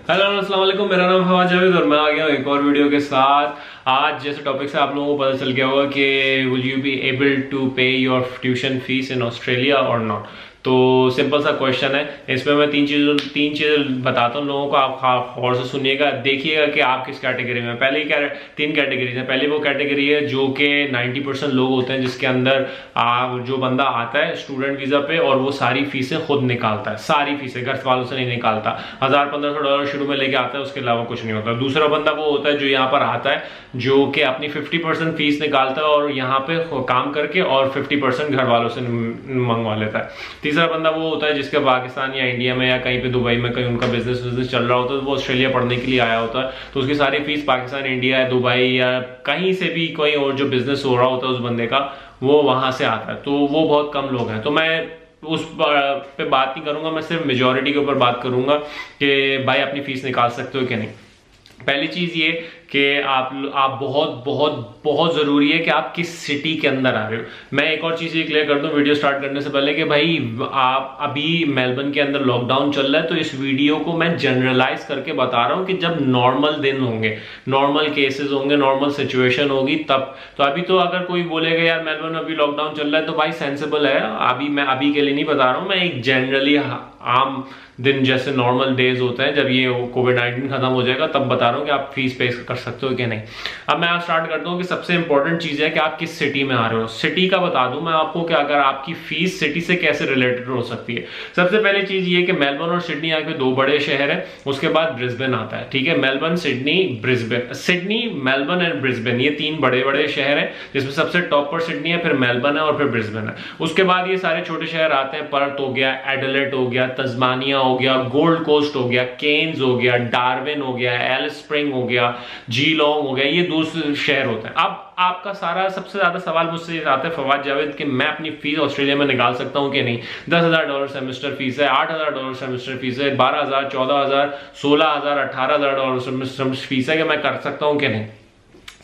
Hello अस्सलाम वालेकुम, मेरा नाम फवाद जावेद और मैं आ गया हूँ एक और वीडियो के साथ। आज जैसे टॉपिक से आप लोगों को पता चल गया होगा कि will you be able to pay your tuition fees in Australia और नॉट। तो सिंपल सा क्वेश्चन है, इसमें मैं तीन चीजें बताता हूँ लोगों को, आप गौर से सुनिएगा, देखिएगा कि आप किस कैटेगरी में। पहले क्या, तीन कैटेगरी है। पहली वो कैटेगरी है जो कि 90% लोग होते हैं जिसके अंदर जो बंदा आता है स्टूडेंट वीजा पे और वो सारी फीसें खुद निकालता है, सारी फीसें घर वालों से नहीं निकालता। $1000-1500 शुरू में लेके आता है, उसके अलावा कुछ नहीं होता। दूसरा बंदा वो होता है जो यहाँ पर आता है जो कि अपनी 50% फीस निकालता है और यहाँ पे काम करके और 50% घर वालों से मंगवा लेता है। तीसरा बंदा वो होता है जिसके पाकिस्तान या इंडिया में या कहीं पे दुबई में कहीं उनका बिजनेस चल रहा होता है, तो वो ऑस्ट्रेलिया पढ़ने के लिए आया होता है, तो उसकी सारी फीस पाकिस्तान, इंडिया या दुबई या कहीं से भी कोई और जो बिजनेस हो रहा होता है उस बंदे का, वो वहां से आता है। तो वो बहुत कम लोग हैं, तो मैं उस पे बात नहीं करूंगा, मैं सिर्फ मेजोरिटी के ऊपर बात करूंगा कि भाई अपनी फीस निकाल सकते हो कि नहीं। पहली चीज ये कि आप बहुत बहुत बहुत जरूरी है कि आप किस सिटी के अंदर आ रहे हो। मैं एक और चीज ये क्लियर कर दूं वीडियो स्टार्ट करने से पहले कि भाई आप अभी मेलबर्न के अंदर लॉकडाउन चल रहा है, तो इस वीडियो को मैं जनरलाइज करके बता रहा हूं कि जब नॉर्मल दिन होंगे, नॉर्मल केसेस होंगे, नॉर्मल सिचुएशन होगी तब। तो अभी तो अगर कोई बोलेगा यार मेलबर्न में अभी लॉकडाउन चल रहा है, तो भाई सेंसिबल है, अभी मैं अभी के लिए नहीं बता रहा हूं, मैं एक जनरली आम दिन जैसे नॉर्मल डेज होते हैं जब ये कोविड-19 खत्म हो जाएगा तब बता रहा हूं कि आप फीस पे कर सकते हो कि नहीं। अब मैं स्टार्ट करता हूं कि सबसे इंपॉर्टेंट चीज है कि आप किस सिटी में आ रहे हो। सिटी का बता दूं मैं आपको कि अगर आपकी फीस सिटी से कैसे रिलेटेड हो सकती है। सबसे पहले चीज ये कि मेलबर्न और सिडनी यहाँ के दो बड़े शहर है, उसके बाद ब्रिस्बेन आता है, ठीक है। Melbourne, Sydney, Brisbane, Sydney, Melbourne and Brisbane, ये तीन बड़े बड़े शहर है जिसमें सबसे टॉप पर सिडनी है, फिर मेलबर्न है और फिर ब्रिस्बेन है। उसके बाद ये सारे छोटे शहर आते हैं, पर्थ हो गया, एडिलेड हो गया, तस्मानिया हो गया, गोल्ड कोस्ट हो गया, केन्स हो गया, डार्विन हो गया, एलिस स्प्रिंग हो गया, जीलोंग हो गया, ये दूसरे शहर होते हैं। अब आपका सारा सबसे ज्यादा सवाल मुझसे आता है फवाद जावेद कि मैं अपनी फीस ऑस्ट्रेलिया में निकाल सकता हूं कि नहीं। $10,000 सेमेस्टर फीस है, $8,000 सेमेस्टर फीस है, 12,000, 14,000, 16,000, $18,000 सेमेस्टर फीस है कि मैं कर सकता हूं कि नहीं।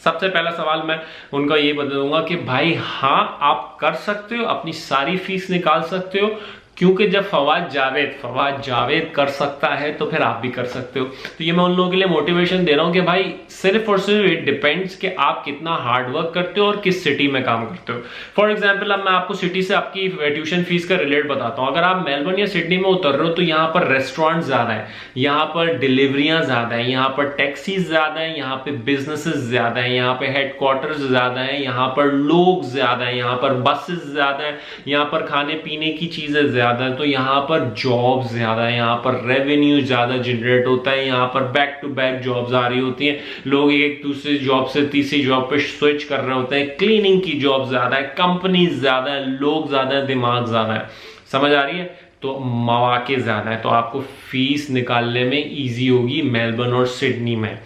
सबसे पहला सवाल मैं उनका ये बता दूंगा कि भाई हाँ आप कर सकते हो, अपनी सारी फीस निकाल सकते हो, क्योंकि जब फवाद जावेद कर सकता है तो फिर आप भी कर सकते हो। तो ये मैं उन लोगों के लिए मोटिवेशन दे रहा हूं कि भाई सिर्फ और सिर्फ इट डिपेंड्स कि आप कितना हार्ड वर्क करते हो और किस सिटी में काम करते हो। फॉर एग्जांपल अब मैं आपको सिटी से आपकी ट्यूशन फीस का रिलेट बताता हूं। अगर आप मेलबर्न या सिडनी में उतर रहे हो तो यहाँ पर रेस्टोरेंट ज्यादा है, यहाँ पर डिलीवरियां ज्यादा है, यहाँ पर टैक्सीज ज्यादा है, यहाँ पे बिजनेसेस ज्यादा है, यहाँ पे हेडक्वार्टर्स ज्यादा है, यहाँ पर लोग ज्यादा है, यहाँ पर बसेस ज्यादा है, यहाँ पर खाने पीने की चीजें ज्यादा है, तो यहाँ पर जॉब ज्यादा है, यहाँ पर रेवेन्यू ज्यादा जनरेट होता है, यहाँ पर बैक टू बैक जॉब्स आ रही होती हैं, लोग एक दूसरे जॉब से तीसरी जॉब पे स्विच कर रहे होते हैं, क्लीनिंग की जॉब ज्यादा है, कंपनी ज्यादा है, लोग ज्यादा है, दिमाग ज्यादा है। समझ आ रही है? तो मौके ज्यादा है, तो आपको फीस निकालने में इजी होगी मेलबर्न और सिडनी में।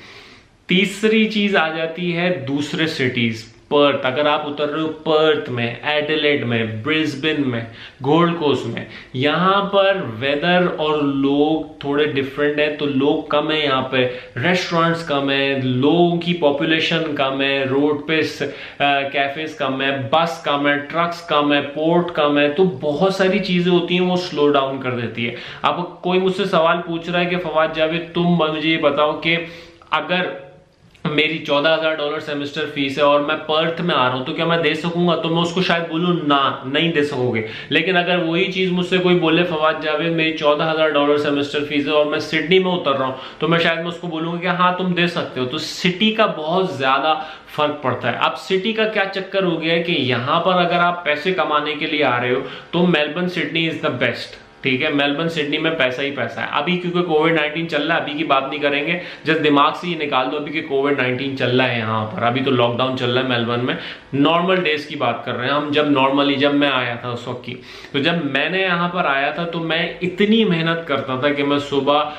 तीसरी चीज आ जाती है दूसरे सिटीज। पर्थ, अगर आप उतर रहे हो पर्थ में, एडिलेड में, ब्रिस्बेन में, गोल्ड कोस्ट में, यहां पर वेदर और लोग थोड़े डिफरेंट है, तो लोग कम है, यहाँ पे रेस्टोरेंट्स कम है, लोगों की पॉपुलेशन कम है, रोड पे कैफेज कम है, बस कम है, ट्रक्स कम है, पोर्ट कम है, तो बहुत सारी चीजें होती हैं वो स्लो डाउन कर देती है। अब कोई मुझसे सवाल पूछ रहा है कि फवाद जावेद तुम मुझे ये बताओ कि अगर मेरी $14,000 सेमेस्टर फीस है और मैं पर्थ में आ रहा हूं तो क्या मैं दे सकूंगा? तो मैं उसको शायद बोलूं ना, नहीं दे सकोगे। लेकिन अगर वही चीज मुझसे कोई बोले फवाद जावेद मेरी $14,000 सेमेस्टर फीस है और मैं सिडनी में उतर रहा हूं, तो मैं शायद मैं उसको बोलूंगा कि हाँ तुम दे सकते हो। तो सिटी का बहुत ज्यादा फर्क पड़ता है। अब सिटी का क्या चक्कर हो गया है कि यहां पर अगर आप पैसे कमाने के लिए आ रहे हो तो Melbourne Sydney is the best, ठीक है। मेलबर्न सिडनी में पैसा ही पैसा है। अभी क्योंकि कोविड-19 चल रहा है, अभी की बात नहीं करेंगे, जस्ट दिमाग से ही निकाल दो अभी कि कोविड-19 चल रहा है यहाँ पर, अभी तो लॉकडाउन चल रहा है मेलबर्न में। नॉर्मल डेज की बात कर रहे हैं हम, जब मैं आया था उस वक्त की। तो जब मैंने यहाँ पर आया था तो मैं इतनी मेहनत करता था कि मैं सुबह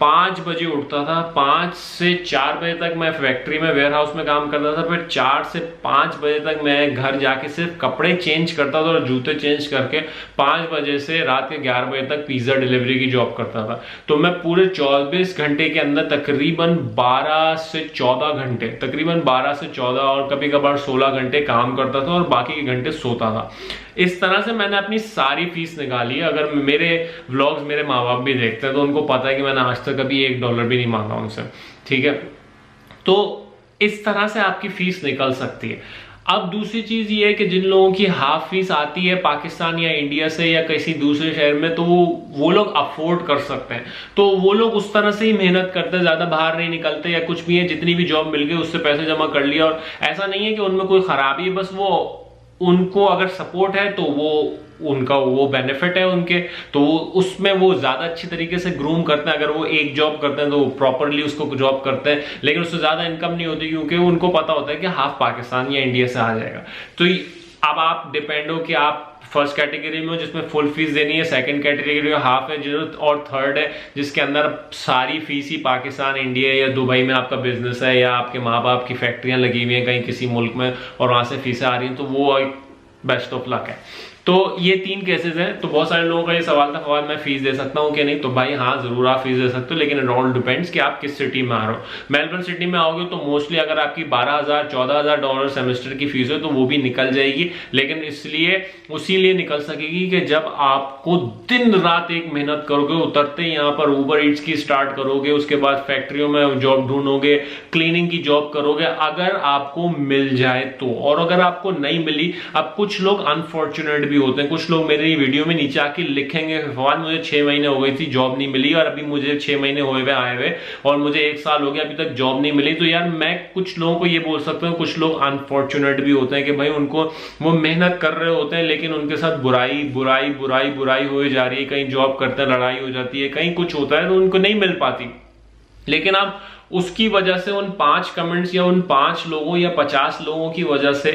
5 बजे उठता था, 5 से 4 बजे तक मैं फैक्ट्री में, वेयर हाउस में काम करता था, फिर 4 से 5 बजे तक मैं घर जाके सिर्फ कपड़े चेंज करता था और जूते चेंज करके 5 बजे से रात के 11 बजे तक पिज्जा डिलीवरी की जॉब करता था। तो मैं पूरे 24 घंटे के अंदर तकरीबन 12 से 14 घंटे, तकरीबन 12 से 14 और कभी कभार 16 घंटे काम करता था और बाकी के घंटे सोता था। इस तरह से मैंने अपनी सारी फीस निकाली है। अगर मेरे व्लॉग्स मेरे माँ बाप भी देखते हैं तो उनको पता है कि मैंने आज तक कभी $1 भी नहीं मांगा उनसे, ठीक है। तो इस तरह से आपकी फीस निकल सकती है। अब दूसरी चीज ये है कि जिन लोगों की हाफ फीस आती है पाकिस्तान या इंडिया से या किसी दूसरे शहर में, तो वो लोग अफोर्ड कर सकते हैं, तो वो लोग उस तरह से ही मेहनत करते हैं, ज्यादा बाहर नहीं निकलते या कुछ भी है, जितनी भी जॉब मिल गई उससे पैसे जमा कर लिया। और ऐसा नहीं है कि उनमें कोई खराबी है, बस वो उनको अगर सपोर्ट है तो वो उनका वो बेनिफिट है उनके, तो उसमें वो ज्यादा अच्छी तरीके से ग्रूम करते हैं। अगर वो एक जॉब करते हैं तो वो प्रॉपरली उसको जॉब करते हैं, लेकिन उससे ज्यादा इनकम नहीं होती क्योंकि उनको पता होता है कि हाफ पाकिस्तान या इंडिया से आ जाएगा। तो अब आप डिपेंड हो कि आप फर्स्ट कैटेगरी में हो जिसमें फुल फीस देनी है, सेकंड कैटेगरी में हाफ है, और थर्ड है जिसके अंदर सारी फीस ही पाकिस्तान, इंडिया या दुबई में आपका बिजनेस है या आपके माँ बाप की फैक्ट्रियां लगी हुई हैं कहीं किसी मुल्क में और वहां से फीसें आ रही हैं, तो वो एक बेस्ट ऑफ लक है। तो ये 3 केसेस हैं। तो बहुत सारे लोगों का ये सवाल था फवाद मैं फीस दे सकता हूँ कि नहीं, तो भाई हाँ जरूर आप फीस दे सकते हो, लेकिन इट ऑल डिपेंड्स कि आप किस सिटी में आ रहे हो। मेलबर्न सिटी में आओगे तो मोस्टली अगर आपकी $12,000-14,000 सेमेस्टर की फीस है तो वो भी निकल जाएगी, लेकिन इसलिए उसीलिए निकल सकेगी कि जब आपको दिन रात एक मेहनत करोगे, उतरते यहाँ पर ऊबर ईट्स की स्टार्ट करोगे, उसके बाद फैक्ट्रियों में जॉब ढूंढोगे, क्लीनिंग की जॉब करोगे, अगर आपको मिल जाए तो। और अगर आपको नहीं मिली, अब कुछ लोग अनफॉर्चुनेट भी होते हैं, कुछ लोग मेरे वीडियो में नीचे आके लिखेंगे फवाद मुझे 6 महीने हो गई थी जॉब नहीं मिली और अभी मुझे 6 महीने हुए आए हुए और मुझे 1 साल हो गया अभी तक जॉब नहीं मिली। तो यार मैं कुछ लोगों को ये बोल सकता हूँ, कुछ लोग अनफॉर्चुनेट भी होते हैं कि भाई उनको वो मेहनत कर रहे होते हैं लेकिन उनके साथ बुराई बुराई बुराई बुराई हो जा रही है, कहीं जॉब करते हैं लड़ाई हो जाती है, कहीं कुछ होता है तो उनको नहीं मिल पाती। लेकिन आप उसकी वजह से उन 5 कमेंट्स या उन 5 लोगों या 50 लोगों की वजह से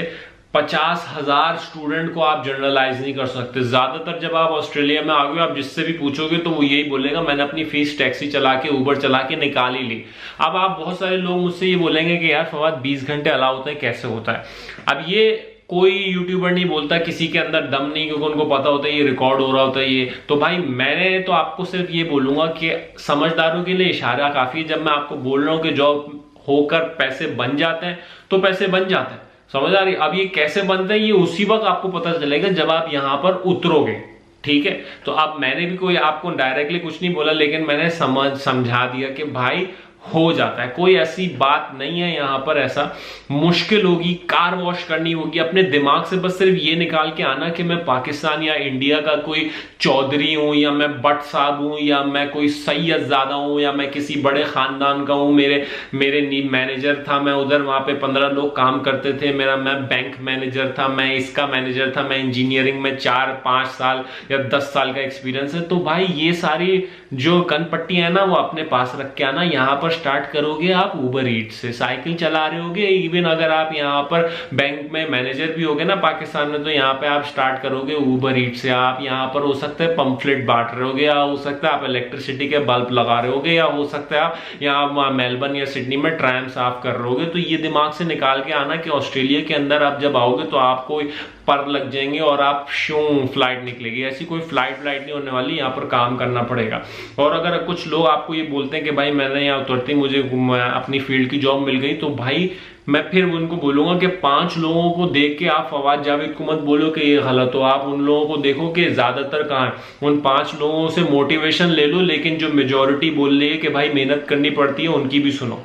50,000 स्टूडेंट को आप जनरलाइज नहीं कर सकते। ज्यादातर जब आप ऑस्ट्रेलिया में आ गए आप जिससे भी पूछोगे तो वो यही बोलेगा मैंने अपनी फीस टैक्सी चला के ऊबर चला के निकाल ही ली। अब आप बहुत सारे लोग मुझसे ये बोलेंगे कि यार फवाद 20 घंटे अलाउ होते हैं कैसे होता है। अब ये कोई यूट्यूबर नहीं बोलता, किसी के अंदर दम नहीं, क्योंकि उनको पता होता है ये रिकॉर्ड हो रहा होता है ये। तो भाई मैंने तो आपको सिर्फ ये बोलूंगा कि समझदारों के लिए इशारा काफी है। जब मैं आपको बोल रहा हूं कि जॉब होकर पैसे बन जाते हैं तो पैसे बन जाते हैं, समझ आ रही। अब ये कैसे बनते हैं ये उसी वक्त आपको पता चलेगा जब आप यहां पर उतरोगे, ठीक है। तो अब मैंने भी कोई आपको डायरेक्टली कुछ नहीं बोला, लेकिन मैंने समझा दिया कि भाई हो जाता है, कोई ऐसी बात नहीं है यहां पर ऐसा मुश्किल होगी, कार वॉश करनी होगी अपने दिमाग से, बस सिर्फ ये निकाल के आना कि मैं पाकिस्तान या इंडिया का कोई चौधरी हूं या मैं भट्ट साहब हूं या मैं कोई सैयदजादा हूं या मैं किसी बड़े खानदान का हूं, मेरे मैनेजर था, मैं उधर वहां पे 15 लोग काम करते थे, मैं बैंक मैनेजर था, मैं इसका मैनेजर था, मैं इंजीनियरिंग में 4-5 साल या 10 साल का एक्सपीरियंस है। तो भाई ये सारी जो कनपट्टियां है ना वो अपने पास रख के आना। यहाँ पर स्टार्ट करोगे आप ऊबर ईट्स से, साइकिल चला रहे होगे, इवन अगर आप यहाँ पर बैंक में मैनेजर भी होगे ना पाकिस्तान में, तो यहाँ पे आप स्टार्ट करोगे ऊबर ईट से। आप यहाँ पर हो सकता है पंफलेट बांट रहे होगे, या हो सकता है आप इलेक्ट्रिसिटी के बल्ब लगा रहे होगे, या हो सकता है आप यहाँ मेलबर्न या सिडनी में ट्रैम साफ कर रहे होगे। तो ये दिमाग से निकाल के आना कि ऑस्ट्रेलिया के अंदर आप जब आओगे तो आपको पर लग जाएंगे और आप शूं फ्लाइट निकलेगी। ऐसी कोई फ्लाइट नहीं होने वाली, यहाँ पर काम करना पड़ेगा। और अगर कुछ लोग आपको ये बोलते हैं कि भाई मैंने यहाँ उतरते मुझे अपनी फील्ड की जॉब मिल गई, तो भाई मैं फिर उनको बोलूंगा कि 5 लोगों को देख के आप फवाद जावेद को मत बोलो कि ये गलत हो। आप उन लोगों को देखो कि ज्यादातर कहाँ है, उन 5 लोगों से मोटिवेशन ले लो, लेकिन जो मेजोरिटी बोल रही है कि भाई मेहनत करनी पड़ती है उनकी भी सुनो,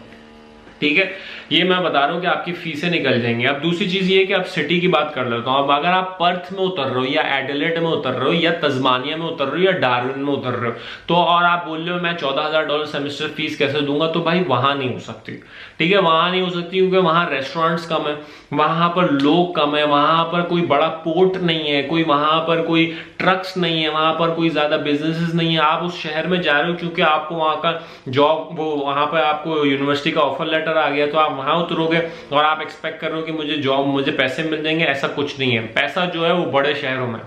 ठीक है। ये मैं बता रहा हूं कि आपकी फीसें निकल जाएंगी। अब दूसरी चीज ये है कि आप सिटी की बात कर लेता हूं। अब अगर आप पर्थ में उतर रहे हो या एडिलेड में उतर रहे हो या तस्मानिया में उतर रहे हो या डार्विन में उतर रहे हो, तो और आप बोल रहे हो मैं $14,000 सेमेस्टर फीस कैसे दूंगा, तो भाई वहां नहीं हो सकती, ठीक है। वहां नहीं हो सकती क्योंकि वहां रेस्टोरेंट्स कम है, वहां पर लोग कम है, वहां पर कोई बड़ा पोर्ट नहीं है, कोई वहां पर कोई ट्रक्स नहीं है, वहां पर कोई ज्यादा बिजनेसेस नहीं है। आप उस शहर में जा रहे हो क्योंकि आपको वहां का जॉब, वो वहां पर आपको यूनिवर्सिटी का ऑफर लेटर आ गया, तो आप वहां उतरोगे और आप एक्सपेक्ट कर रहे हो कि मुझे जॉब, मुझे पैसे मिल जाएंगे। ऐसा कुछ नहीं है। पैसा जो है वो बड़े शहरों में,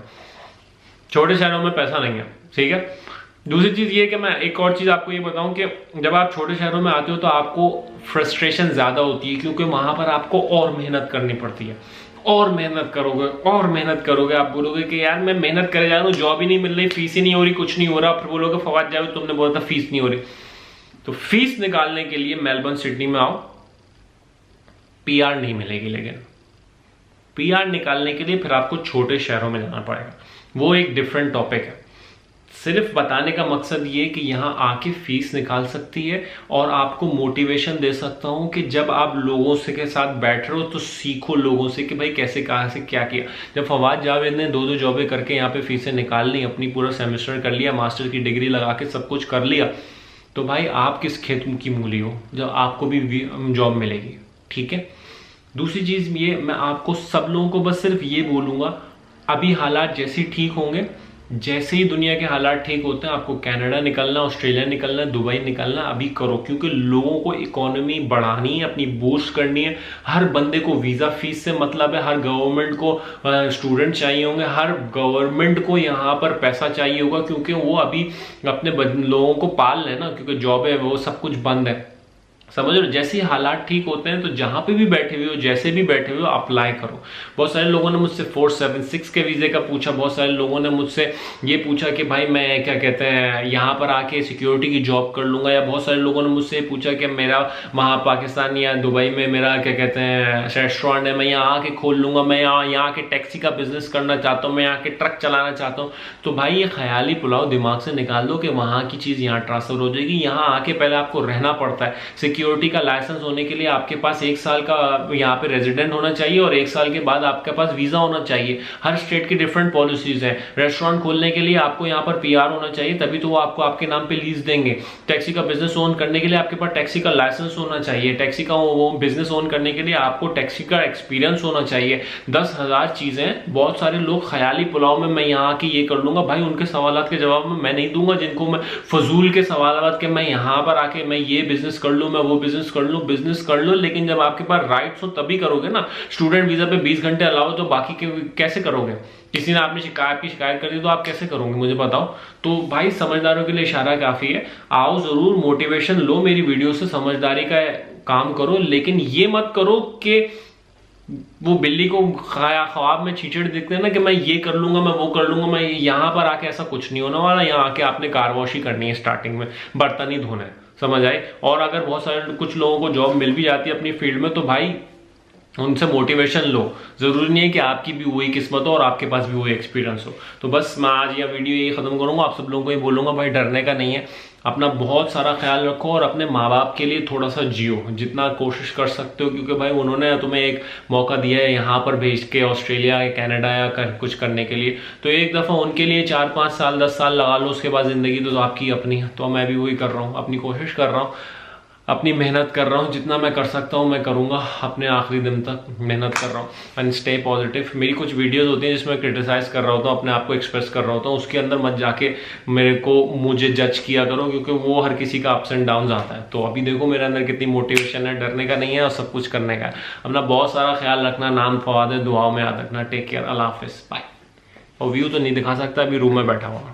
छोटे शहरों में पैसा नहीं है, ठीक है। दूसरी चीज ये कि मैं एक और चीज आपको ये बताऊं कि जब आप छोटे शहरों में आते हो तो आपको फ्रस्ट्रेशन ज्यादा होती है, क्योंकि वहां पर आपको और मेहनत करनी पड़ती है, और मेहनत करोगे और मेहनत करोगे। आप बोलोगे कि यार मैं मेहनत करे जा रहा हूँ, जॉब ही नहीं मिल रही, फीस ही नहीं हो रही, कुछ नहीं हो रहा। फिर बोलोगे फवाद जावेद तुमने बोला था फीस नहीं हो रही। तो फीस निकालने के लिए मेलबर्न सिडनी में आओ, PR नहीं मिलेगी, लेकिन पीआर निकालने के लिए फिर आपको छोटे शहरों में जाना पड़ेगा, वो एक डिफरेंट टॉपिक है। सिर्फ बताने का मकसद ये कि यहाँ आके फीस निकाल सकती है और आपको मोटिवेशन दे सकता हूँ कि जब आप लोगों से के साथ बैठ रहे हो तो सीखो लोगों से कि भाई कैसे कहाँ से क्या किया। जब फवाद जावेद ने 2-2 जॉबें करके यहाँ पे फीसें निकाल ली, अपनी पूरा सेमेस्टर कर लिया, मास्टर की डिग्री लगा के सब कुछ कर लिया, तो भाई आप किस खेत की मूली हो जब आपको भी जॉब मिलेगी। ठीक है, दूसरी चीज ये मैं आपको सब लोगों को बस सिर्फ ये बोलूंगा, अभी हालात जैसे ठीक होंगे, जैसे ही दुनिया के हालात ठीक होते हैं, आपको कनाडा निकलना, ऑस्ट्रेलिया निकलना, दुबई निकलना अभी करो, क्योंकि लोगों को इकोनॉमी बढ़ानी है, अपनी बूस्ट करनी है। हर बंदे को वीजा फीस से मतलब है, हर गवर्नमेंट को स्टूडेंट चाहिए होंगे, हर गवर्नमेंट को यहाँ पर पैसा चाहिए होगा, क्योंकि वो अभी अपने लोगों को पाल लेना, क्योंकि जॉब है वो सब कुछ बंद है। समझ लो, जैसे ही हालात ठीक होते हैं तो जहां पे भी बैठे हुए हो, जैसे भी बैठे हुए हो, अप्लाई करो। बहुत सारे लोगों ने मुझसे 476 के वीजे का पूछा, बहुत सारे लोगों ने मुझसे ये पूछा कि भाई मैं क्या कहते हैं यहाँ पर आके सिक्योरिटी की जॉब कर लूंगा, या बहुत सारे लोगों ने मुझसे ये पूछा कि मेरा वहाँ पाकिस्तान या दुबई में मेरा क्या कहते हैं रेस्टोरेंट है, मैं यहाँ आके खोल लूंगा, मैं यहाँ आके टैक्सी का बिजनेस करना चाहता हूँ, मैं यहाँ के ट्रक चलाना चाहता हूँ। तो भाई ये ख्याली पुलाव दिमाग से निकाल दो कि वहाँ की चीज यहाँ ट्रांसफर हो जाएगी। यहाँ आके पहले आपको रहना पड़ता है। सिक्योरिटी का लाइसेंस होने के लिए आपके पास 1 साल का यहाँ पे रेजिडेंट होना चाहिए और 1 साल के बाद आपके पास वीजा होना चाहिए। हर स्टेट की डिफरेंट पॉलिसीज है। रेस्टोरेंट खोलने के लिए आपको यहाँ पर पीआर होना चाहिए, तभी तो वो आपको आपके नाम पे लीज देंगे। टैक्सी का बिजनेस ओन करने के लिए आपके पास टैक्सी का लाइसेंस होना चाहिए। टैक्सी का वो बिजनेस ओन करने के लिए आपको टैक्सी का एक्सपीरियंस होना चाहिए। 10,000 चीजें। बहुत सारे लोग ख्याली पुलाव में मैं यहाँ की ये कर लूंगा, भाई उनके सवाल के जवाब में मैं नहीं दूंगा, जिनको मैं फजूल के सवाल के मैं यहाँ पर आके मैं ये बिजनेस कर लूँ, मैं वो बिजनेस कर लूँ। बिजनेस कर लो, लेकिन जब आपके पास राइट्स हो तभी करोगे ना। स्टूडेंट वीजा पे 20 घंटे अलाउ, तो बाकी के कैसे करोगे? किसी ने आपने शिकायत कर दी तो आप कैसे करोगे, मुझे बताओ। तो भाई समझदारों के लिए इशारा काफी है। आओ जरूर, मोटिवेशन लो मेरी वीडियो से, समझदारी का काम करो, लेकिन ये मत करो कि वो बिल्ली को ख्वाब में छींचड़ दिखते हैं ना कि मैं ये कर लूंगा, मैं वो कर लूंगा, मैं यहाँ पर आके ऐसा कुछ नहीं होने वाला। यहाँ आके आपने कार वॉश ही करनी है, स्टार्टिंग में बर्तन ही धोना है, समझ आए। और अगर बहुत सारे कुछ लोगों को जॉब मिल भी जाती है अपनी फील्ड में, तो भाई उनसे मोटिवेशन लो। जरूरी नहीं है कि आपकी भी वही किस्मत हो और आपके पास भी वही एक्सपीरियंस हो। तो बस मैं आज यह वीडियो यही खत्म करूंगा। आप सब लोगों को ये बोलूंगा, भाई डरने का नहीं है, अपना बहुत सारा ख्याल रखो और अपने माँ बाप के लिए थोड़ा सा जियो, जितना कोशिश कर सकते हो, क्योंकि भाई उन्होंने तुम्हें एक मौका दिया है यहाँ पर भेज के ऑस्ट्रेलिया या कनाडा या कुछ करने के लिए। तो एक दफ़ा उनके लिए 4-5 साल 10 साल लगा लो, उसके बाद ज़िंदगी तो आपकी अपनी है। तो मैं भी वही कर रहा हूँ, अपनी कोशिश कर रहा हूँ, अपनी मेहनत कर रहा हूँ, जितना मैं कर सकता हूँ मैं करूँगा, अपने आखिरी दिन तक मेहनत कर रहा हूँ। And stay positive. मेरी कुछ वीडियोस होती हैं जिसमें क्रिटिसाइज कर रहा होता हूँ, अपने आप को एक्सप्रेस कर रहा होता हूँ, उसके अंदर मत जाके मुझे जज किया करो, क्योंकि वो हर किसी का अप्स एंड डाउन आता है। तो अभी देखो मेरे अंदर कितनी मोटिवेशन है, डरने का नहीं है और सब कुछ करने का है। अपना बहुत सारा ख्याल रखना, नाम फवाद है, दुआओं में याद रखना। टेक केयर, अल्लाह हाफिज़, बाय। और व्यू तो नहीं दिखा सकता, अभी रूम में बैठा हुआ।